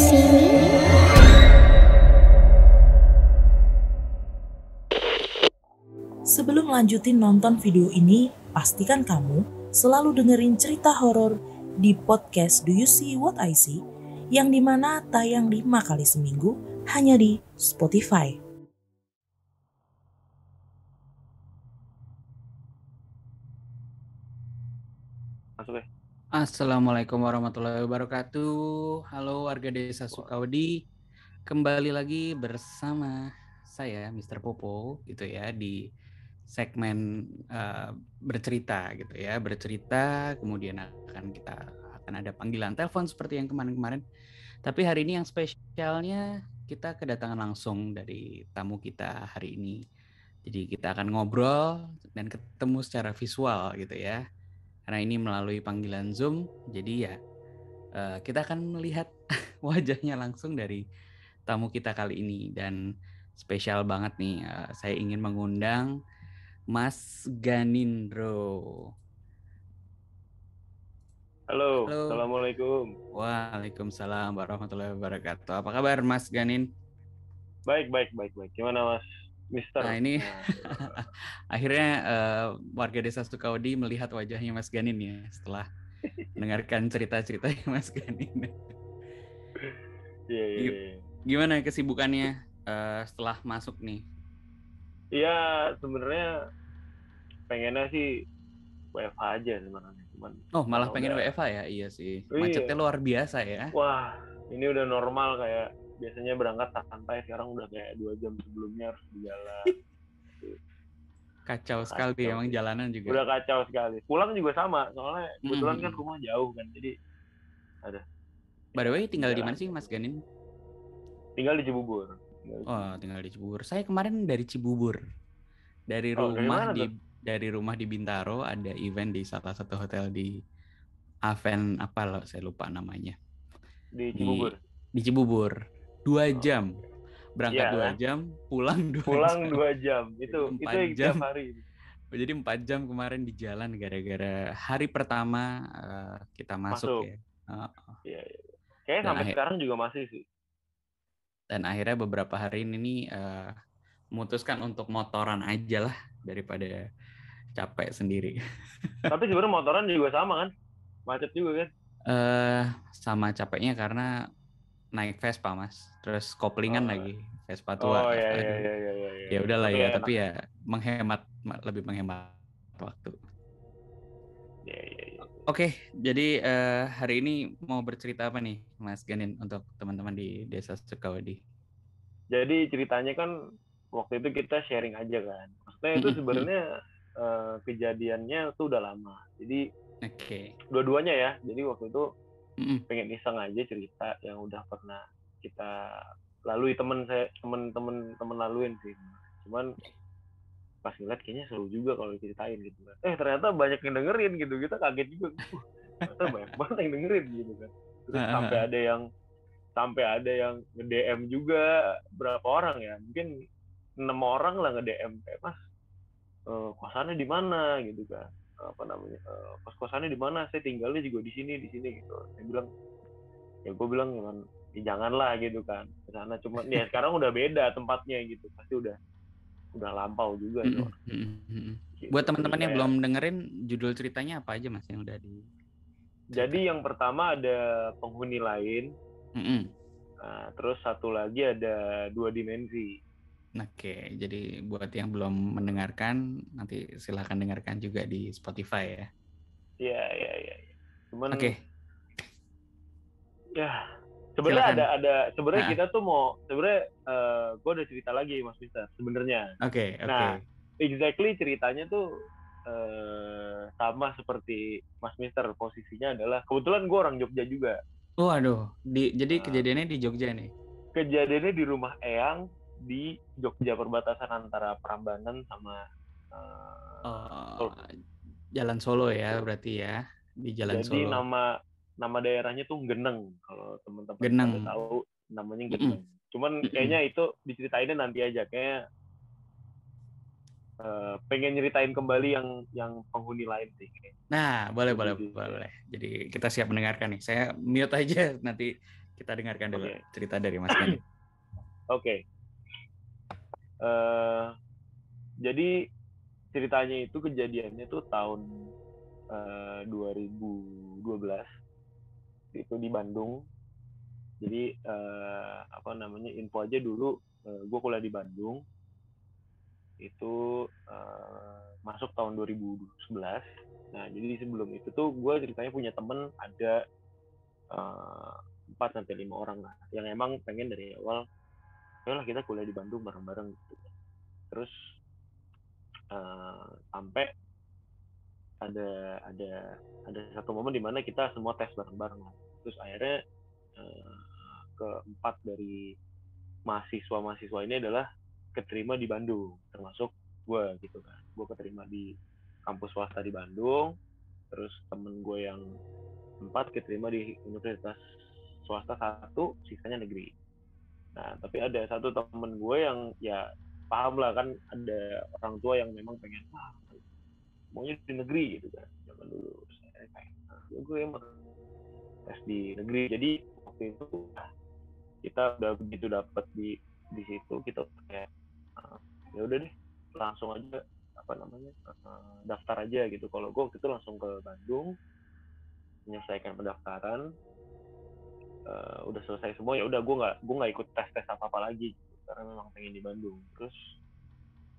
sini? Sebelum lanjutin nonton video ini, pastikan kamu selalu dengerin cerita horor di podcast Do You See What I See, yang dimana tayang 5 kali seminggu hanya di Spotify. Masuk ya. Assalamualaikum warahmatullahi wabarakatuh. Halo warga desa Sukawedi. Kembali lagi bersama saya Mr. Popo gitu ya di segmen bercerita gitu ya. Bercerita kemudian akan ada panggilan telepon seperti yang kemarin-kemarin. Tapi hari ini yang spesialnya kita kedatangan langsung dari tamu kita hari ini. Jadi kita akan ngobrol dan ketemu secara visual gitu ya. Karena ini melalui panggilan Zoom, jadi ya kita akan melihat wajahnya langsung dari tamu kita kali ini. Dan spesial banget nih, saya ingin mengundang Mas Ganindro. Halo. Assalamualaikum. Waalaikumsalam warahmatullahi wabarakatuh. Apa kabar Mas Ganin? Baik. Gimana Mas Mister? Nah ini akhirnya warga desa Sukawedi melihat wajahnya Mas Ganin ya setelah mendengarkan cerita-cerita Mas Ganin. Iya. Gimana kesibukannya setelah masuk nih? Iya, sebenarnya pengennya sih WFH aja sebenarnya. Malah pengen WFH ya? Iya sih. Macetnya luar biasa ya. Wah, ini udah normal kayak biasanya berangkat santai, sekarang udah kayak 2 jam sebelumnya harus di jalan. Kacau sekali emang jalanan juga. Udah kacau sekali. Pulang juga sama, soalnya kebetulan kan rumah jauh kan, jadi ada. By the way, tinggal di mana sih Mas Ganin? Tinggal di Cibubur. Tinggal di Cibubur. Saya kemarin dari Cibubur. Dari rumah di Bintaro ada event di salah satu hotel di Aven apa loh, saya lupa namanya. Di Cibubur. Di Cibubur. 2 jam. Berangkat 2 jam, pulang 2 jam. Pulang 2 jam. Itu yang tiap hari. Jadi 4 jam kemarin di jalan gara-gara hari pertama kita masuk. Ya. Iya. Kayaknya sampai sekarang juga masih sih. Dan akhirnya beberapa hari ini nih memutuskan untuk motoran aja lah daripada capek sendiri. Tapi sebenarnya motoran juga sama kan? Macet juga kan? Sama capeknya karena naik Vespa Mas, terus koplingan lagi Vespa tua. Iya. Ya udahlah ya, tapi ya lebih menghemat waktu. Iya. Oke, jadi hari ini mau bercerita apa nih Mas Ganin untuk teman-teman di Desa Sukawedi? Jadi ceritanya kan waktu itu kita sharing aja kan. Maksudnya itu sebenarnya kejadiannya tuh udah lama. Jadi dua-duanya ya. Jadi waktu itu pengen iseng aja cerita yang udah pernah kita lalui, temen laluin sih. Cuman pas ngeliat kayaknya seru juga kalau diceritain gitu kan. Ternyata banyak yang dengerin gitu. Kita kaget juga. Ternyata banyak banget yang dengerin gitu kan. Terus sampai ada yang nge-DM juga berapa orang ya. Mungkin 6 orang lah nge-DM kayak, Mas, kosannya di mana gitu kan. Kos-kosannya di mana? Saya tinggalnya juga di sini gitu. Gue bilang janganlah gitu kan ke sana. Cuma ya sekarang udah beda tempatnya gitu. Pasti udah lampau juga gitu. Buat teman-teman yang belum dengerin, judul ceritanya apa aja Mas yang udah di? Jadi yang pertama ada penghuni lain. Nah, terus satu lagi ada 2 dimensi. Oke, jadi buat yang belum mendengarkan, nanti silakan dengarkan juga di Spotify ya. Iya. Cuman ya sebenarnya sebenarnya kita tuh gue udah cerita lagi Mas Mister sebenarnya. Oke. Nah, exactly ceritanya tuh sama seperti Mas Mister. Posisinya adalah kebetulan gue orang Jogja juga. Jadi kejadiannya di Jogja nih. Kejadiannya di rumah Eyang di Jogja, perbatasan antara Prambanan sama Jalan Solo ya berarti ya, di Jalan Solo. Jadi nama daerahnya tuh Geneng, kalau teman-teman tahu namanya Geneng. Cuman kayaknya itu diceritainnya nanti aja, kayak pengen nyeritain kembali yang penghuni lain sih. Nah, boleh. Jadi kita siap mendengarkan nih. Saya mute aja, nanti Kita dengarkan dulu cerita dari Mas Gandhi. Oke. Jadi ceritanya itu kejadiannya tuh tahun 2012 itu di Bandung. Jadi info aja dulu, gue kuliah di Bandung itu masuk tahun 2011. Nah jadi sebelum itu tuh gue ceritanya punya temen ada 4-5 orang lah yang emang pengen dari awal lah kita kuliah di Bandung bareng-bareng gitu. Terus sampai ada satu momen di mana kita semua tes bareng-bareng. Terus akhirnya keempat dari mahasiswa ini adalah keterima di Bandung, termasuk gue gitu kan. Gue keterima di kampus swasta di Bandung. Terus temen gue yang 4 keterima di universitas swasta 1, sisanya negeri. Nah tapi ada satu temen gue yang ya paham lah kan, ada orang tua yang memang pengen maunya di negeri gitu kan zaman dulu. Saya kayak gue emang tes di negeri. Jadi waktu itu kita udah begitu dapat di situ, kita kayak ya udah deh langsung aja daftar aja gitu. Kalau gue waktu itu langsung ke Bandung menyelesaikan pendaftaran. Udah selesai semua, ya udah gue nggak ikut tes apa lagi gitu, karena memang pengen di Bandung. Terus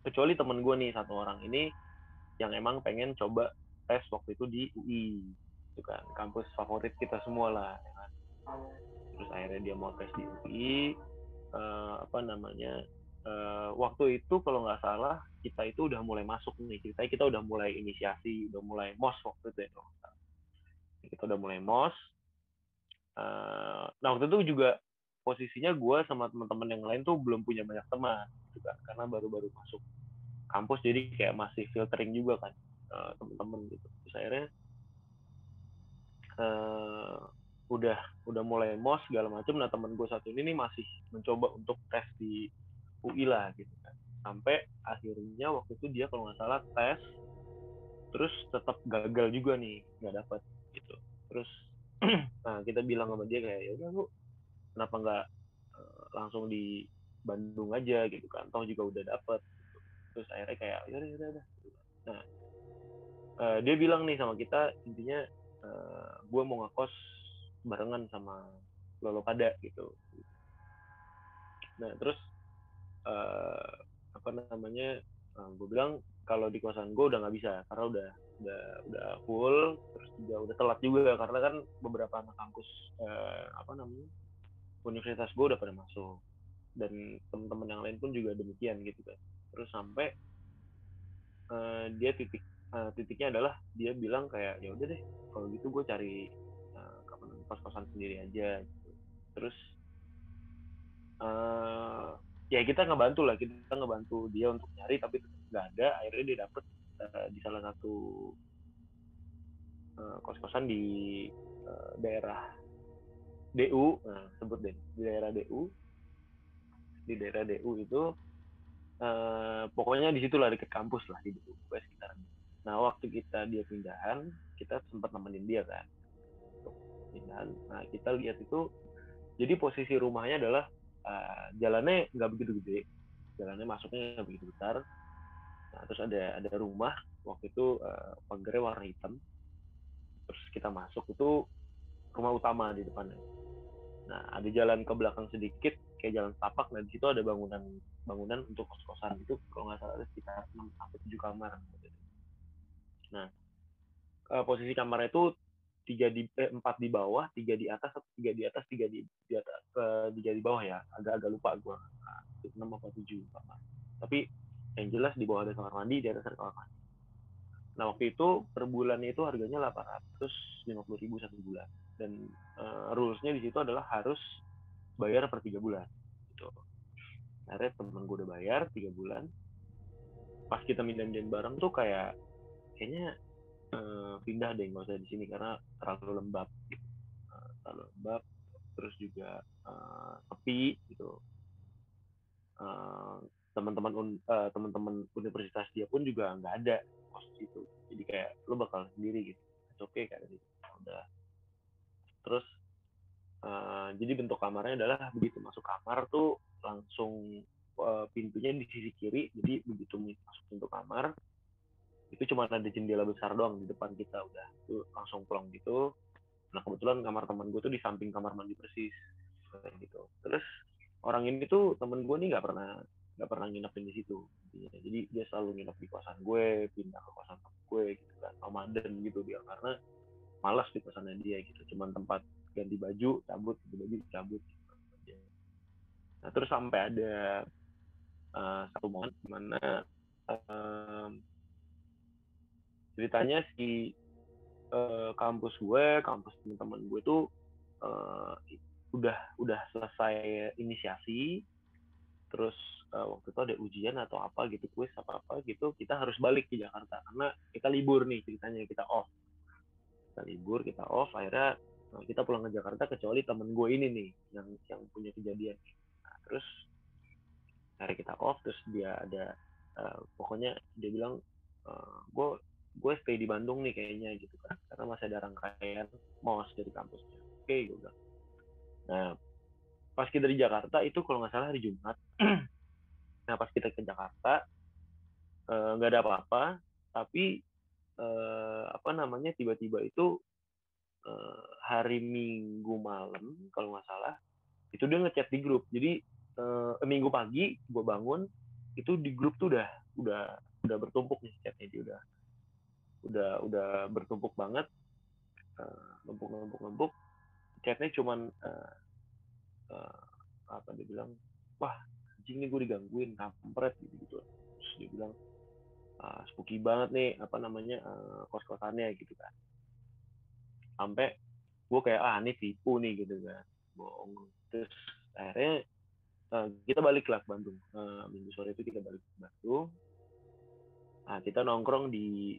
kecuali temen gue nih satu orang ini yang emang pengen coba tes waktu itu di UI, itu kan kampus favorit kita semua lah ya kan. Terus akhirnya dia mau tes di UI. Waktu itu kalau nggak salah kita itu udah mulai masuk nih, kita udah mulai inisiasi, udah mulai MOS waktu itu ya. Kita udah mulai MOS. Nah waktu itu juga posisinya gue sama teman-teman yang lain tuh belum punya banyak teman gitu kan, karena baru-baru masuk kampus, jadi kayak masih filtering juga kan teman-teman gitu. Terus akhirnya udah mulai MOS segala macam. Nah teman gue satu ini nih masih mencoba untuk tes di UI lah gitu kan, sampai akhirnya waktu itu dia kalau nggak salah tes terus tetap gagal juga nih, nggak dapat gitu. Terus nah kita bilang sama dia kayak ya udah lu kenapa nggak langsung di Bandung aja gitu kan, toh juga udah dapet gitu. Terus akhirnya kayak ya udah. Nah dia bilang nih sama kita, intinya gue mau ngekos barengan sama lo pada gitu. Nah terus gue bilang kalau di kosan gue udah nggak bisa karena udah full, terus juga udah telat juga karena kan beberapa anak kampus universitas gue udah pada masuk, dan teman-teman yang lain pun juga demikian gitu kan. Terus sampai dia titiknya adalah dia bilang kayak ya udah deh kalau gitu gue cari kos-kosan sendiri aja gitu. Terus ya kita ngebantu dia untuk nyari, tapi nggak ada. Akhirnya dia dapet di salah satu kos-kosan di daerah DU, sebut deh di daerah DU itu pokoknya di situlah deket kampus lah di DU sekitar. Nah waktu dia pindahan, kita sempat nemenin dia kan untuk pindahan. Nah kita lihat itu, jadi posisi rumahnya adalah jalannya nggak begitu gede, jalannya masuknya nggak begitu besar. Nah terus ada rumah waktu itu pagarnya warna hitam. Terus kita masuk itu rumah utama di depannya. Nah ada jalan ke belakang sedikit kayak jalan tapak. Nah di situ ada bangunan untuk kos-kosan itu kalau nggak salah ada sekitar 6-7 kamar. Nah posisi kamarnya itu 4 di bawah, 3 di atas, 3 di atas, 3 di atas, 3 di bawah ya, agak lupa gue 6 atau 7 kamar. Tapi yang jelas di bawah ada kamar mandi, di atas ada kamar mandi. Nah waktu itu per bulannya itu harganya 850.000 satu bulan, dan rules-nya di situ adalah harus bayar per 3 bulan gitu. Akhirnya temen gue udah bayar 3 bulan. Pas kita mindahin bareng tuh kayaknya pindah deh, nggak usah di sini karena terlalu lembab gitu. Terus juga sepi gitu. Teman-teman universitas dia pun juga nggak ada kos itu, jadi kayak lo bakal sendiri gitu. Oke kayak gitu udah. Terus Jadi bentuk kamarnya adalah begitu masuk kamar tuh langsung pintunya di sisi kiri, jadi begitu masuk pintu kamar itu cuma ada jendela besar doang di depan kita, udah tuh langsung plong gitu. Nah kebetulan kamar teman gue tuh di samping kamar mandi persis kayak gitu. Terus orang ini tuh temen gue nih nggak pernah nginepin di situ, jadi dia selalu nginep di kosan gue, pindah ke kosan temen gue gitu kan, nomaden gitu dia, karena malas di kosannya dia gitu, cuman tempat ganti baju cabut, ganti baju cabut gitu. Nah terus sampai ada satu momen dimana ceritanya si kampus teman-teman gue tuh udah selesai inisiasi, terus waktu itu ada ujian atau apa gitu, kuis apa gitu, kita harus balik ke Jakarta karena kita libur nih ceritanya, kita libur, kita off, akhirnya kita pulang ke Jakarta kecuali temen gue ini nih yang punya kejadian. Nah, terus hari kita off, terus dia ada pokoknya dia bilang gue stay di Bandung nih kayaknya gitu kan, karena masih ada rangkaian mos dari kampusnya. Oke, gue bilang. Nah pas kita di Jakarta itu kalau nggak salah hari Jumat. Nah pas kita ke Jakarta nggak ada apa-apa, tapi tiba-tiba itu hari Minggu malam kalau nggak salah itu dia ngechat di grup. Jadi Minggu pagi gue bangun itu di grup tuh udah bertumpuk nih chatnya, dia udah bertumpuk banget, numpuk chatnya cuman apa dia bilang, wah anjing nih gue digangguin, kampret gitu. Terus dia bilang spooky banget nih kos-kosannya gitu kan, sampai gue kayak ini tipu nih gitu kan, bohong. Terus akhirnya kita balik lah ke Bandung. Minggu sore itu kita balik ke Bandung. Nah, kita nongkrong di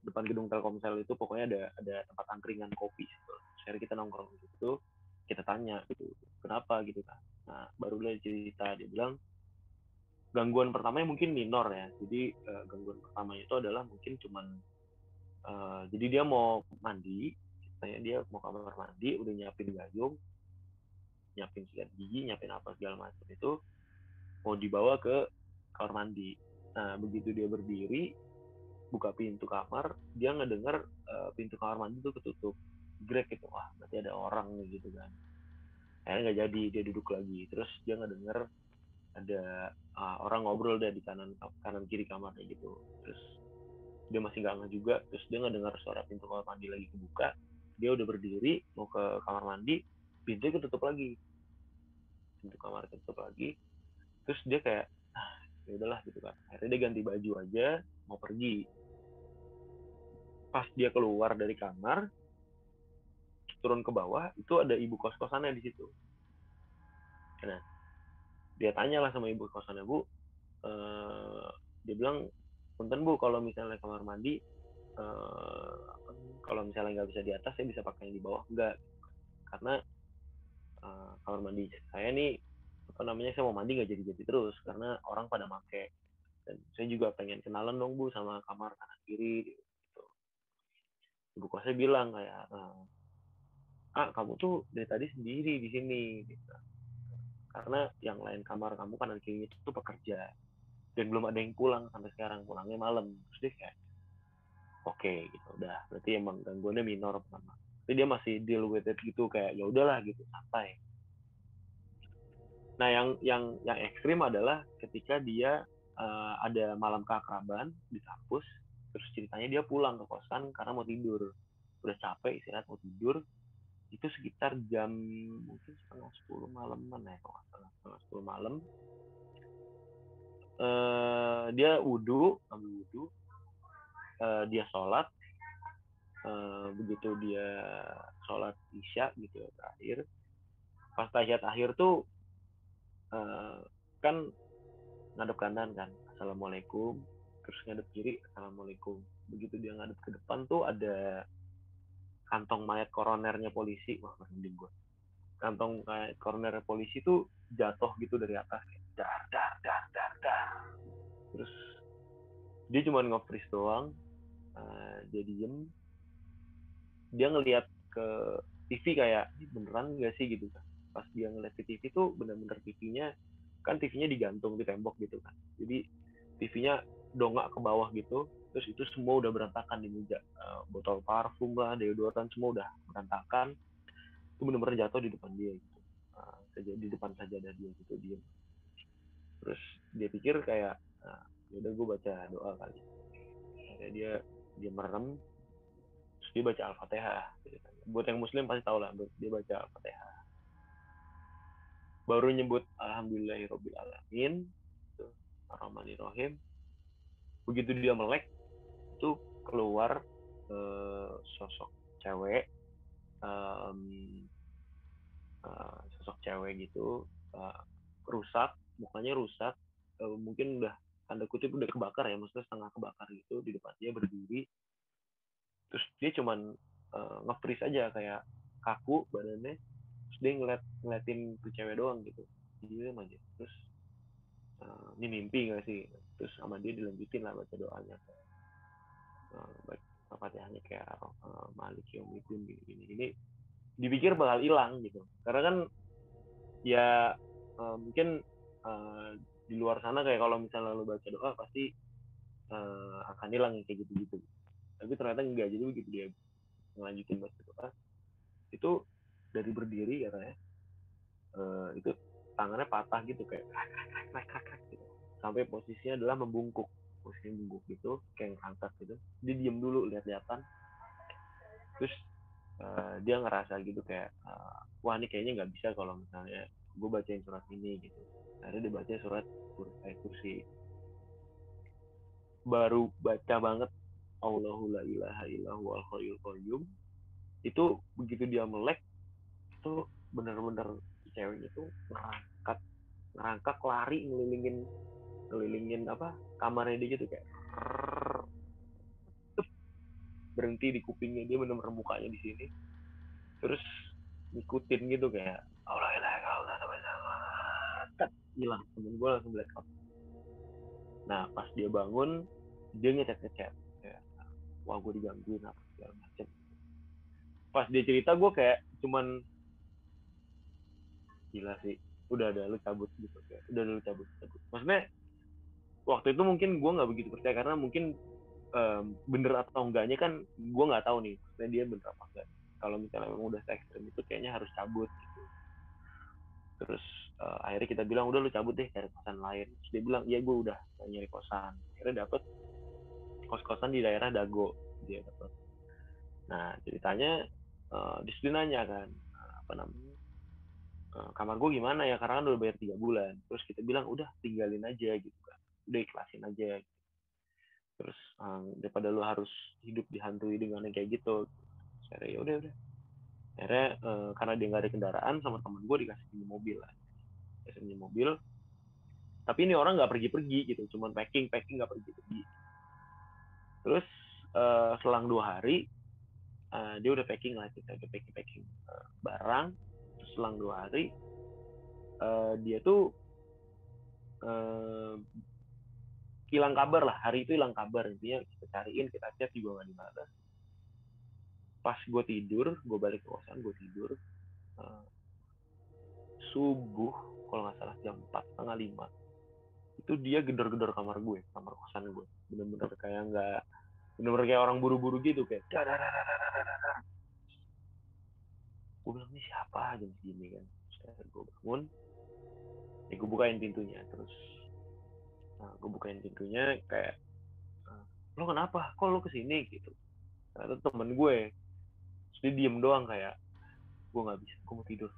depan gedung Telkomsel itu, pokoknya ada tempat angkringan kopi gitu. Akhirnya kita nongkrong di situ, kita tanya gitu kenapa gitu kan. Nah baru dia cerita, dia bilang gangguan pertamanya mungkin minor ya. Jadi gangguan pertamanya itu adalah mungkin cuman jadi dia mau mandi, katanya dia mau kamar mandi, udah nyiapin gayung, nyiapin sikat gigi, nyiapin apa segala macam, itu mau dibawa ke kamar mandi. Nah begitu dia berdiri buka pintu kamar, dia ngedenger pintu kamar mandi tuh ketutup, grek gitu, wah berarti ada orang nih gitu kan. Akhirnya nggak jadi, dia duduk lagi, terus dia ngedenger ada orang ngobrol deh di kanan kiri kamarnya gitu. Terus dia masih nggak ngeh juga, terus dia ngedengar suara pintu kamar mandi lagi kebuka, dia udah berdiri mau ke kamar mandi, pintunya ketutup lagi, pintu kamar ketutup lagi. Terus dia kayak ya udahlah gitu kan, akhirnya dia ganti baju aja mau pergi. Pas dia keluar dari kamar turun ke bawah itu ada ibu kos-kosannya di situ. Nah dia tanyalah sama ibu kosannya, Bu, dia bilang punten Bu, kalau misalnya kamar mandi kalau misalnya nggak bisa di atas saya bisa pakai yang di bawah enggak, karena kamar mandi saya nih saya mau mandi nggak jadi terus karena orang pada make, dan saya juga pengen kenalan dong Bu sama kamar kanan kiri gitu. Ibu kosnya bilang kayak kamu tuh dari tadi sendiri di sini gitu, karena yang lain kamar kamu kanan kiri itu tuh pekerja dan belum ada yang pulang sampai sekarang, pulangnya malam. Terus dia kayak oke gitu, udah berarti emang gangguannya minor pertama, tapi dia masih deal with it gitu, kayak ya udahlah gitu, santai. Nah yang ekstrim adalah ketika dia ada malam keakraban di kampus, terus ceritanya dia pulang ke kosan karena mau tidur, udah capek istirahat mau tidur, itu sekitar jam mungkin 9:30 malaman ya kalau nggak salah, 9:30 malam. Dia ambil wudhu, dia sholat, begitu dia sholat isya gitu ya terakhir, pas tahiyat akhir tuh kan ngadep kanan kan assalamualaikum, terus ngadep kiri assalamualaikum. Begitu dia ngadep ke depan tuh ada kantong mayat koronernya polisi, wah merinding gue. Kantong mayat koroner polisi tuh jatuh gitu dari atas, dar. Terus dia cuma nge-freeze doang, dia diem, dia ngelihat ke TV kayak ini beneran nggak sih gitu kan. Pas dia ngeliat ke TV tuh bener-bener TV-nya digantung di tembok gitu kan, jadi TV-nya dongak ke bawah gitu, terus itu semua udah berantakan di meja, botol parfum lah, deodoran semua udah berantakan, itu bener-bener jatuh di depan dia gitu, di depan sajadah dia gitu, diem. Terus dia pikir kayak ya udah gue baca doa kali, akhirnya dia merem, terus dia baca Al-Fatihah gitu kan. Buat yang muslim pasti tahu lah, dia baca Al-Fatihah, baru nyebut Alhamdulillahirabbil alamin, Ar-Rahmanir-Rahim. Begitu dia melek, itu keluar sosok cewek, sosok cewek gitu, rusak, mukanya rusak, mungkin udah tanda kutip udah kebakar ya, maksudnya setengah kebakar gitu, di depan dia berdiri. Terus dia cuman nge-freeze aja, kayak kaku badannya, terus dia ngeliatin tuh cewek doang gitu, dia aja. Terus ini mimpi nggak sih? Terus sama dia dilanjutin lah baca doanya, baik Fatihahnya kayak Malik Yaumiddin ini dipikir bakal hilang gitu, karena kan ya mungkin di luar sana kayak kalau misalnya lo baca doa pasti akan hilang kayak gitu-gitu, tapi ternyata enggak. Jadi begitu dia ngelanjutin baca doa itu dari berdiri katanya, itu tangannya patah gitu, kayak krak gitu, sampai posisinya adalah membungkuk, posisi bungkuk gitu, kayak ngangkat gitu. Dia diem dulu, lihat-lihatan, terus dia ngerasa gitu kayak wah ini kayaknya nggak bisa kalau misalnya gue bacain surat ini gitu. Akhirnya dia baca surat Ayatul Kursi, baru baca banget Allahu la ilaha illahu wal hayyul qayyum. Itu begitu dia melek, itu benar-benar cewek itu ngerangkak lari ngelilingin apa kamarnya dia gitu, kayak berhenti di kupingnya dia, benar-benar mukanya di sini, terus ngikutin gitu kayak Allah hilang. Temen gue langsung blackout. Nah pas dia bangun, dia ngechat kayak wah gue digangguin apa segala macam. Pas dia cerita gue kayak cuman gila sih, udah lu cabut gitu, kayak udah lu cabut. Maksudnya waktu itu mungkin gue nggak begitu percaya, karena mungkin bener atau enggaknya kan gue nggak tahu nih, maksudnya dia bener apa enggak. Kalau misalnya memang udah ekstrim itu kayaknya harus cabut gitu. Terus akhirnya kita bilang udah lu cabut deh, cari kosan lain. Terus dia bilang iya gue udah nyari kosan. Akhirnya dapet kos-kosan di daerah Dago dia dapet. Nah ceritanya di situ nanya kan apa namanya, kamar gue gimana ya, karena kan udah bayar 3 bulan. Terus kita bilang udah tinggalin aja gitu kan, udah ikhlasin aja. Terus daripada lu harus hidup dihantui dengan yang kayak gitu. Akhirnya ya udah. Akhirnya karena dia nggak ada kendaraan, sama temen gue dikasih pinjam mobil lah. Dikasih pinjam mobil. Tapi ini orang nggak pergi-pergi gitu, cuman packing nggak pergi-pergi. Terus selang 2 hari dia udah packing lah, kita udah packing barang. Terus selang 2 hari dia tuh hilang kabar lah, hari itu hilang kabar. Intinya kita cariin, kita chat juga nggak dibalas. Pas gue tidur, gue balik ke kosan, gue tidur subuh kalau nggak salah jam 4:30 itu dia gedor-gedor kamar kosan gue, bener-bener kayak orang buru-buru gitu, kayak gue bilang ini siapa jam segini kan. Terus gue bangun, gue bukain pintunya, terus gue bukain pintunya kayak lo kenapa, kok lo kesini gitu. Ternyata temen gue, terus dia diem doang kayak gue nggak bisa, gue mau tidur.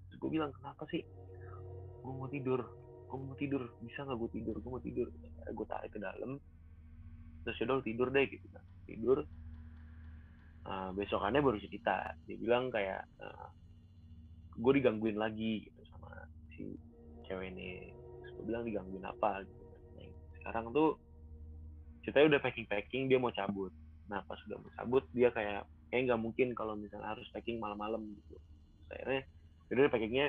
Terus gue bilang kenapa sih, gue mau tidur, bisa nggak gue mau tidur. Gue tarik ke dalam, terus yaudah tidur deh gitu kan. Tidur. Besokannya baru cerita, dia bilang kayak gue digangguin lagi gitu sama si cewek ini. Terus gue bilang digangguin apa gitu. Nah, sekarang tuh ceritanya udah packing, dia mau cabut. Nah pas udah mau cabut, dia kayak nggak mungkin kalau misalnya harus packing malam-malam gitu. Terus akhirnya udah packingnya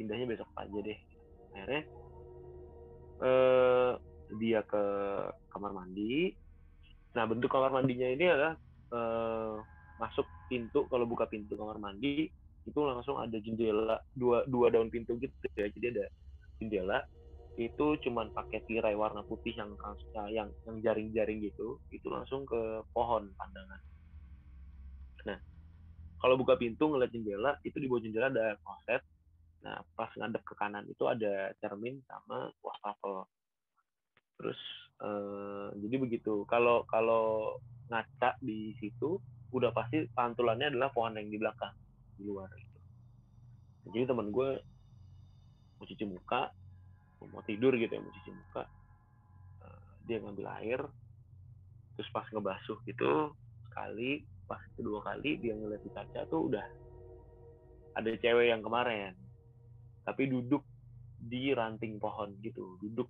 pindahnya besok aja deh. Akhirnya dia ke kamar mandi. Nah bentuk kamar mandinya ini adalah masuk pintu, kalau buka pintu kamar mandi itu langsung ada jendela, dua daun pintu gitu ya. Jadi ada jendela itu cuman pakai tirai warna putih yang jaring-jaring gitu, itu langsung ke pohon pandangan. Nah, kalau buka pintu ngeliat jendela, itu di bawah jendela ada kloset. Nah, pas ngadep ke kanan itu ada cermin sama wastafel. Terus jadi begitu. Kalau ngaca di situ udah pasti pantulannya adalah pohon yang di belakang, di luar gitu. Jadi teman gue mau cuci muka, mau tidur gitu ya, mau cuci muka, dia ngambil air, terus pas ngebasuh gitu sekali, pas kedua kali dia ngeliat di kaca tuh udah ada cewek yang kemarin, tapi duduk di ranting pohon gitu, duduk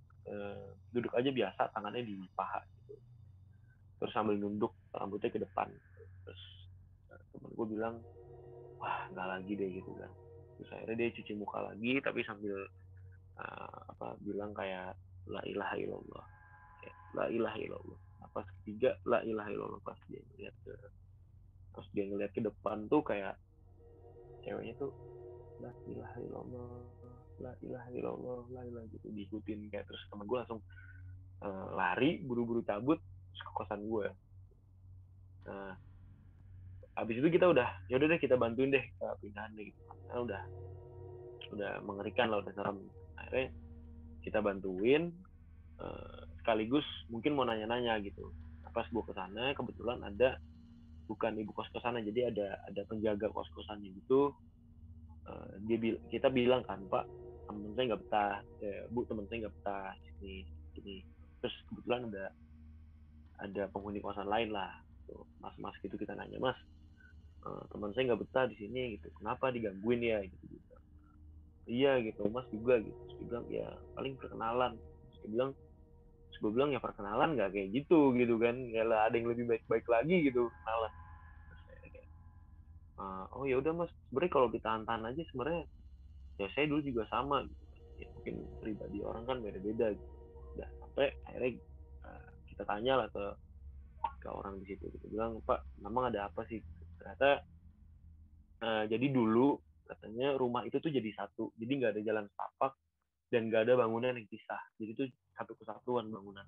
aja biasa, tangannya di paha gitu, terus sambil nunduk rambutnya ke depan. Terus temen gue bilang, wah nggak lagi deh gitu kan. Terus akhirnya dia cuci muka lagi, tapi sambil bilang kayak la ilaha illallah, la ilaha illallah. Pas ketiga la ilaha illallah, pas dia ngeliat ke depan tuh kayak ceweknya tuh la ilaha illallah, la ilaha illallah, la ilaha gitu, diikutin kayak. Terus temen gue langsung lari buru-buru cabut ke kosan gue. Nah, habis itu kita udah, ya udah deh kita bantuin deh pindahan deh gitu. Karena udah mengerikan lah, udah serem. Akhirnya kita bantuin, sekaligus mungkin mau nanya-nanya gitu. Pas gue kesana kebetulan ada, bukan ibu kos-kosannya, jadi ada penjaga kos-kosannya gitu. Kita bilang kan, Pak, temen saya nggak betah, Bu, temen saya nggak betah sini. Terus kebetulan ada penghuni kosan lain lah, mas gitu, kita nanya, Mas, teman saya nggak betah di sini gitu, kenapa, digangguin ya gitu. Iya gitu, Mas juga gitu. Terus dia bilang ya paling perkenalan. Terus gue bilang ya perkenalan nggak kayak gitu kan, ya lah ada yang lebih baik lagi gitu kenalan. Terus saya kayak, oh ya udah Mas, sebenarnya kalau ditahan-tahan aja sebenarnya ya saya dulu juga sama gitu. Ya mungkin pribadi orang kan beda-beda gitu. Udah sampai akhirnya kita tanya lah ke orang di situ, kita bilang, Pak, memang ada apa sih? Ternyata jadi dulu katanya rumah itu tuh jadi satu, jadi nggak ada jalan setapak dan nggak ada bangunan yang pisah, jadi itu satu kesatuan bangunan.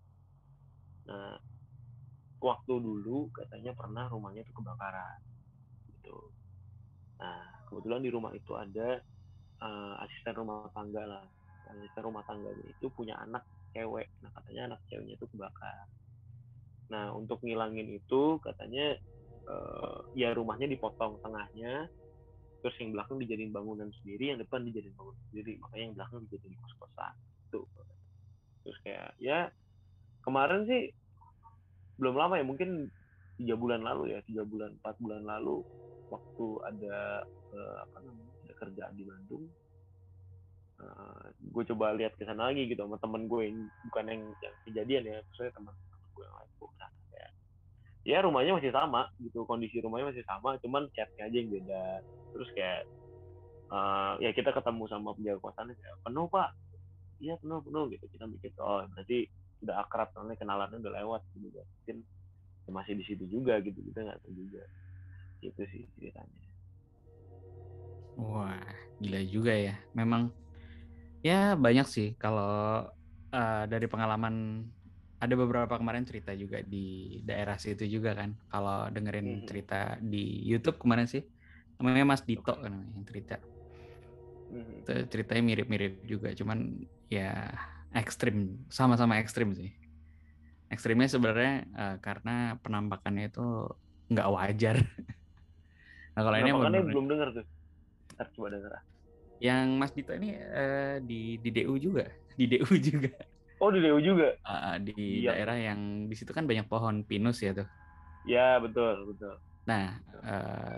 Nah, waktu dulu katanya pernah rumahnya itu kebakaran gitu. Nah, kebetulan di rumah itu ada asisten rumah tangga lah. Asisten rumah tangganya itu punya anak cewek. Nah, katanya anak ceweknya itu kebakar. Nah, untuk ngilangin itu katanya ya rumahnya dipotong tengahnya, terus yang belakang dijadiin bangunan sendiri, yang depan dijadiin bangunan sendiri, makanya yang belakang dijadiin kos-kosan tuh. Terus kayak ya kemarin sih belum lama ya, mungkin 3 bulan lalu ya, 4 bulan lalu, waktu ada ada kerjaan di Bandung, gue coba lihat ke sana lagi gitu sama temen gue yang bukan yang kejadian ya, maksudnya teman gue yang lain. Ya rumahnya masih sama gitu, kondisi rumahnya masih sama, cuman catnya aja yang beda. Terus kayak ya kita ketemu sama penjaga kosannya, kayak penuh Pak, iya penuh gitu. Kita mikir, oh berarti udah akrab, soalnya kenalannya udah lewat gitu, mungkin masih di situ juga gitu, kita nggak tahu juga. Itu sih ceritanya. Wah, gila juga ya. Memang ya banyak sih kalau dari pengalaman, ada beberapa kemarin cerita juga di daerah situ juga kan. Kalau dengerin cerita di YouTube kemarin sih, namanya Mas Dito kan yang cerita. Ceritanya mirip-mirip juga, cuman ya ekstrim, sama-sama ekstrim sih. Ekstrimnya sebenarnya karena penampakannya itu nggak wajar. Nah kalau ini penampakannya belum dengar tuh, ntar coba denger. Yang Mas Dito ini di DU juga, di DU juga. Oh, di DU juga. Di daerah yang di situ kan banyak pohon pinus ya tuh. Ya betul. Nah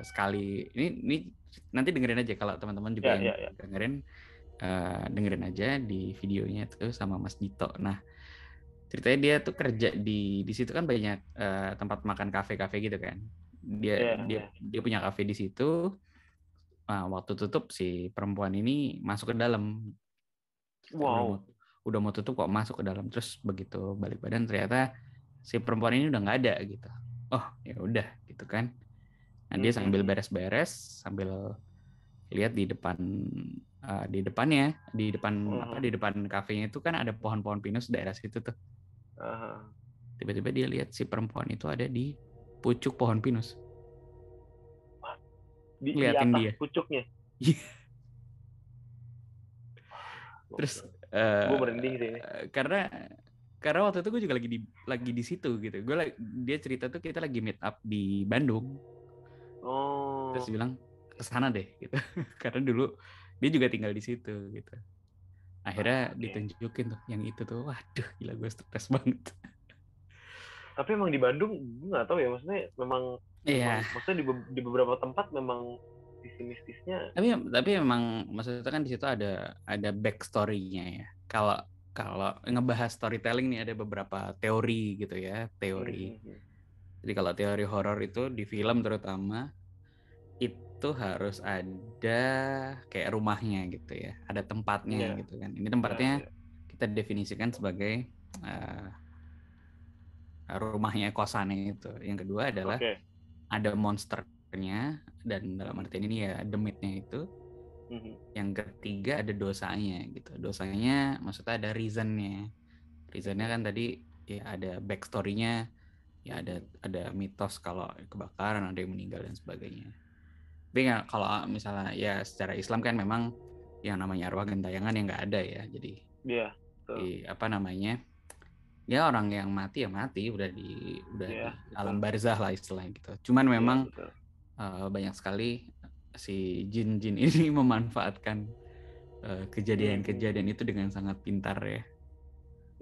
sekali ini nanti dengerin aja kalau teman-teman juga yang dengerin, dengerin aja di videonya tuh sama Mas Dito. Nah ceritanya dia tuh kerja di situ kan banyak tempat makan kafe-kafe gitu kan. Dia punya kafe di situ. Nah, waktu tutup si perempuan ini masuk ke dalam. Wow. Udah mau tutup kok masuk ke dalam, terus begitu balik badan ternyata si perempuan ini udah nggak ada gitu. Oh ya udah gitu kan. Nah dia sambil beres-beres, sambil lihat di depan di depan kafenya itu kan ada pohon-pohon pinus daerah situ tuh. Tiba-tiba dia lihat si perempuan itu ada di pucuk pohon pinus. Di Ngeliatin atas dia. pucuknya. Terus gue merinding sih ini. Karena waktu itu gue juga lagi di situ gitu. Dia cerita tuh kita lagi meet up di Bandung. Terus dia bilang kesana deh gitu. Karena dulu dia juga tinggal di situ gitu. Akhirnya ditunjukin tuh yang itu tuh. Waduh, gila gue stres banget. Tapi emang di Bandung gue nggak tahu ya, maksudnya memang maksudnya di beberapa tempat memang mistisnya. Tapi memang maksudnya kan di situ ada backstory-nya ya. Kalau ngebahas storytelling nih ada beberapa teori gitu ya, teori. Jadi kalau teori horor itu di film terutama itu harus ada kayak rumahnya gitu ya, ada tempatnya gitu kan. Ini tempatnya kita definisikan sebagai rumahnya, kosannya itu. Yang kedua adalah ada monsternya, dan dalam artian ini ya demitnya itu. Yang ketiga ada dosanya gitu. Dosanya maksudnya ada reasonnya. Reasonnya kan tadi ya ada backstory-nya, ya ada mitos kalau kebakaran ada yang meninggal dan sebagainya. Tapi ya, kalau misalnya ya secara Islam kan memang yang namanya arwah gentayangan yang nggak ada ya. Jadi apa namanya? Ya orang yang mati ya mati, udah di alam barzah lah istilahnya gitu. Cuman memang banyak sekali si jin-jin ini memanfaatkan kejadian-kejadian itu dengan sangat pintar ya.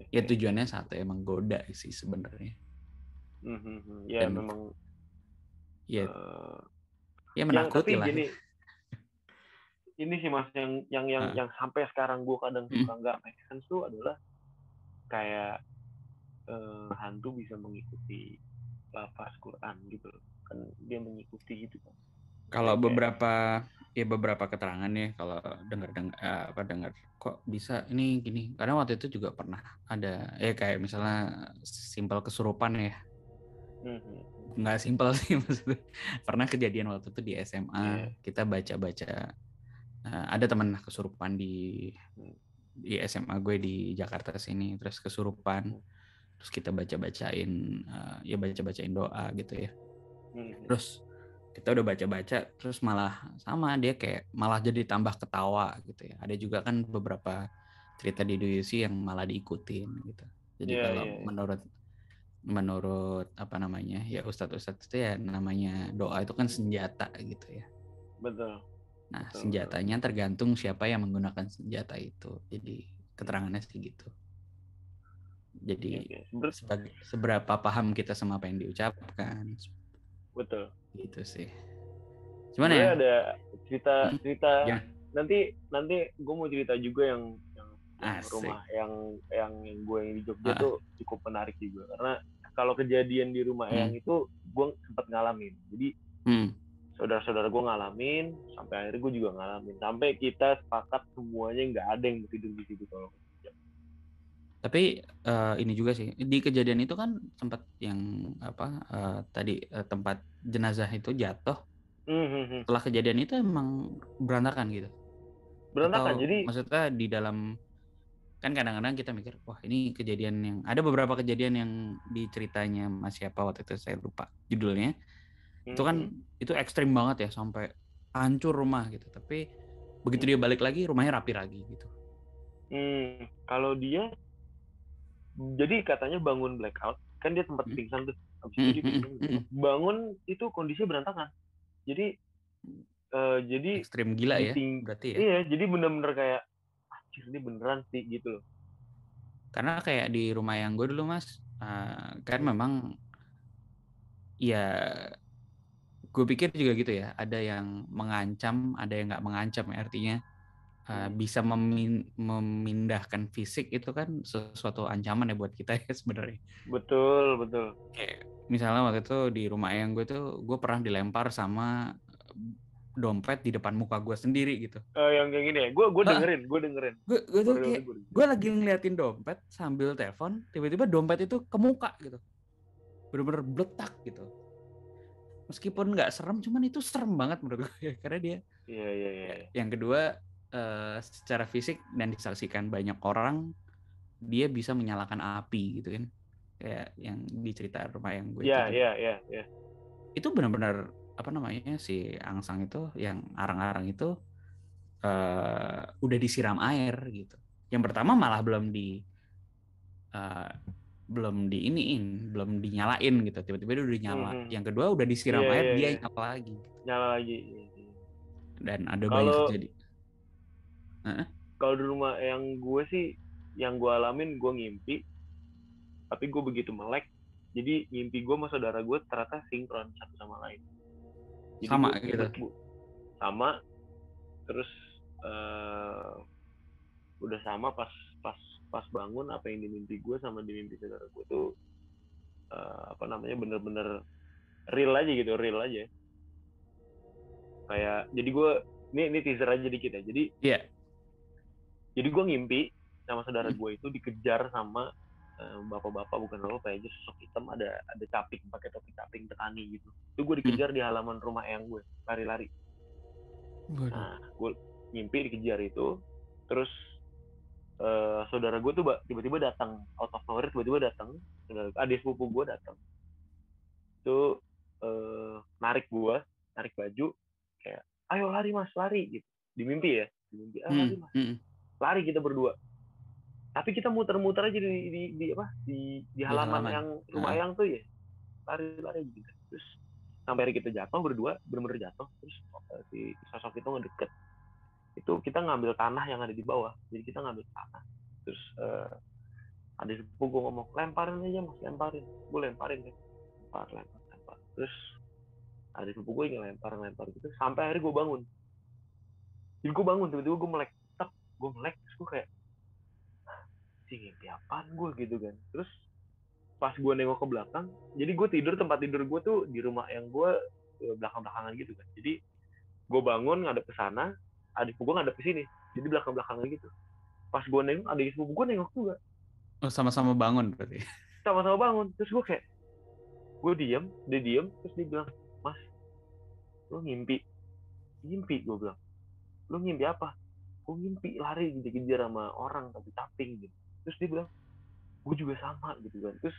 Ya tujuannya satu, emang goda sih sebenarnya. Ya dan, memang. Ya menakuti lah. Tapi ini sih Mas yang sampai sekarang gue kadang suka nggak make sense tuh adalah kayak hantu bisa mengikuti lafaz Quran gitu, kan dia mengikuti gitu kan. Kalau beberapa keterangan ya, kalau dengar kok bisa ini gini, karena waktu itu juga pernah ada kayak misalnya simpel kesurupan ya. Nggak simpel sih maksudnya. Pernah kejadian waktu itu di SMA, kita baca-baca ada teman kesurupan di SMA gue di Jakarta sini, terus kesurupan. Terus kita baca-bacain doa gitu ya. Terus kita udah baca-baca, terus malah sama dia kayak malah jadi tambah ketawa gitu ya. Ada juga kan beberapa cerita di DUC yang malah diikutin gitu. Jadi kalau menurut apa namanya ya ustadz itu ya namanya doa itu kan senjata gitu ya. Betul. Nah senjatanya tergantung siapa yang menggunakan senjata itu. Jadi keterangannya sih gitu. Jadi seberapa paham kita sama apa yang diucapkan. Betul. Gitu sih. Cuman sebenarnya ada cerita nanti gue mau cerita juga yang rumah yang gue yang di Jogja tuh cukup menarik juga, karena kalau kejadian di rumah yang itu gue sempat ngalamin. Jadi saudara-saudara gue ngalamin, sampai akhirnya gue juga ngalamin, sampai kita sepakat semuanya nggak ada yang tidur di situ kalau. Tapi ini juga sih di kejadian itu kan sempat yang tadi tempat jenazah itu jatuh. Setelah kejadian itu emang berantakan gitu. Berantakan. Atau, jadi maksudnya di dalam kan kadang-kadang kita mikir wah ini kejadian yang ada beberapa kejadian yang diceritanya Mas siapa waktu itu saya lupa judulnya. Itu kan itu ekstrim banget ya sampai hancur rumah gitu. Tapi begitu dia balik lagi rumahnya rapi lagi gitu. Kalau dia jadi katanya bangun blackout, kan dia sempat pingsan tuh. Habis itu dia bangun itu kondisinya berantakan. Jadi ekstrim gila ya berarti ya. Iya, jadi benar-benar kayak anjir ini beneran sih gitu loh. Karena kayak di rumah yang gue dulu Mas, kan memang ya gue pikir juga gitu ya, ada yang mengancam, ada yang nggak mengancam ya, artinya bisa memindahkan fisik itu kan sesuatu ancaman ya buat kita ya sebenarnya. Betul. Kayak misalnya waktu itu di rumah yang gue tuh gue pernah dilempar sama dompet di depan muka gue sendiri gitu. Yang kayak gini ya, gue dengerin. Gue tuh kayak gue lagi ngeliatin dompet sambil telepon, tiba-tiba dompet itu ke muka gitu, bener-bener bletak gitu. meskipun nggak serem, cuman itu serem banget menurut gue karena dia. Iya. Yang kedua secara fisik dan disaksikan banyak orang, dia bisa menyalakan api gitu kan, kayak yang di cerita rumah yang gue itu. Iya. Itu benar-benar apa namanya, si Angsang itu yang arang-arang itu udah disiram air gitu. Yang pertama malah belum dinyalain gitu, tiba-tiba dia udah nyala. Yang kedua udah disiram air, dia nyala lagi. Nyala lagi. Dan ada banyak terjadi. Kalau di rumah yang gue sih, yang gue alamin, gue ngimpi, tapi gue begitu melek, jadi ngimpi gue sama saudara gue ternyata sinkron satu sama lain. Jadi sama gitu. Sama, terus udah sama pas bangun, apa yang di mimpi gue sama di mimpi saudara gue tuh bener-bener real aja. Kayak jadi gue ini teaser aja dikit ya. Jadi jadi gue ngimpi sama saudara gue itu dikejar sama bapak-bapak, bukan bapak aja, sosok hitam, ada caping, pakai topi caping petani gitu. Itu gue dikejar di halaman rumah eyang gue, lari-lari. Nah, gue ngimpi dikejar itu, terus saudara gue tuh tiba-tiba datang, out of nowhere tiba-tiba datang, adik sepupu gue datang. Itu narik baju, kayak ayo lari mas, lari gitu. Di mimpi lari mas, lari kita berdua. Tapi kita muter-muter aja di halaman yang rumah yang tuh ya, lari gitu. Terus sampai kita jatuh berdua, bener-bener jatuh. Terus si sosok itu ngedeket. Itu kita ngambil tanah yang ada di bawah. Jadi kita ngambil tanah. Terus ada sepupu gue ngomong, lemparin aja mas, lemparin. Gue lemparin kan, lempar. Terus ada sepupu gue lempar gitu. Sampai akhirnya gue bangun. Jadi gue bangun, tiba-tiba gue melek. Terus gue kayak, ngimpi apaan gue gitu kan. Terus pas gue nengok ke belakang, jadi gue tidur, tempat tidur gue tuh di rumah yang gue belakang-belakangan gitu kan. Jadi gue bangun ngadep ke sana, adik gue ngadep ke sini, jadi belakang-belakangan gitu. Pas gue nengok, adik sepupu gue nengok juga. Oh, sama-sama bangun berarti. Sama-sama bangun. Terus gue kayak, gue dia diem, terus dia bilang, mas, lo ngimpi gue bilang. Lo ngimpi apa? Gue ngimpi lari dikejar sama orang tapi caping gitu. Terus dia bilang, gue juga sama gitu kan. Terus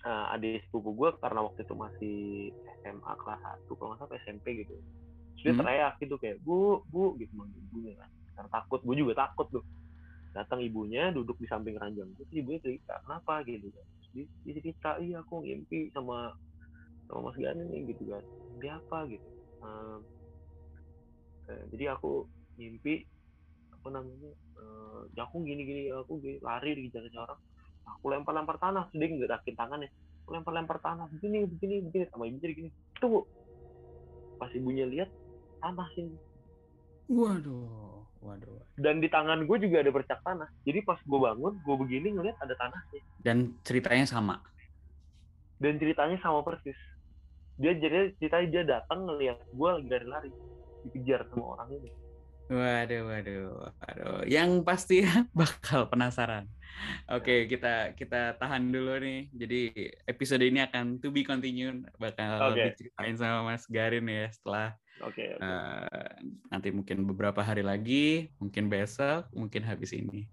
adik sepupu gue karena waktu itu masih SMA kelas 1, kalau nggak salah SMP gitu. Terus dia teriak gitu kayak, bu gitu manggil ibunya kan. Karena takut, gue juga takut tuh. Datang ibunya duduk di samping ranjang. Terus ibunya cerita, kenapa gitu kan. Terus dia cerita, iya aku ngimpi sama Mas Gani nih gitu kan. Dia apa gitu. Jadi aku ngimpi aku gini aku lari dikejar orang, aku lempar tanah, sedih ngerakin tangannya, aku lempar tanah begini sama ibu jadi gini, tunggu, pas ibunya lihat tanah sini, waduh, dan di tangan gue juga ada bercak tanah. Jadi pas gue bangun, gue begini ngeliat ada tanahnya, dan ceritanya sama persis. Dia datang ngeliat gue lagi lari dikejar sama orang ini. Waduh. Yang pasti bakal penasaran. Oke, kita tahan dulu nih. Jadi episode ini akan to be continued, bakal diceritain sama Mas Garin ya setelah nanti mungkin beberapa hari lagi, mungkin besok, mungkin habis ini.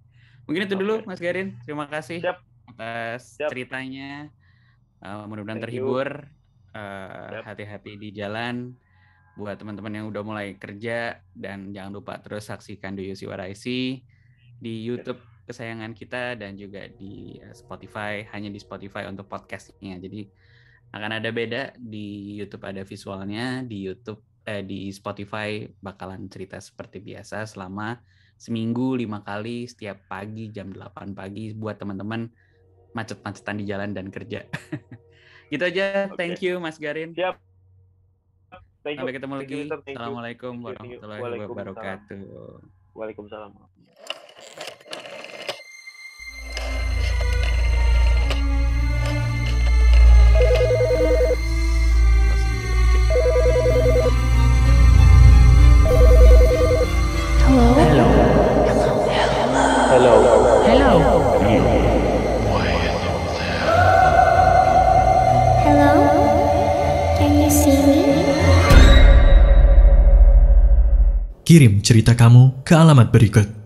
Mungkin itu dulu Mas Garin. Terima kasih atas ceritanya. Mudah-mudahan terhibur. Hati-hati di jalan. Buat teman-teman yang udah mulai kerja, dan jangan lupa terus saksikan Do You See What I See di YouTube kesayangan kita, dan juga di Spotify, hanya di Spotify untuk podcastnya. Jadi akan ada beda, di YouTube ada visualnya, di Spotify bakalan cerita seperti biasa selama seminggu 5 kali setiap pagi jam 8 pagi buat teman-teman macet-macetan di jalan dan kerja. Gitu aja. Thank you Mas Garin. Siap. Sampai ketemu lagi. Assalamualaikum warahmatullahi wabarakatuh. Waalaikumsalam. Hello, can you see Kirim cerita kamu ke alamat berikut.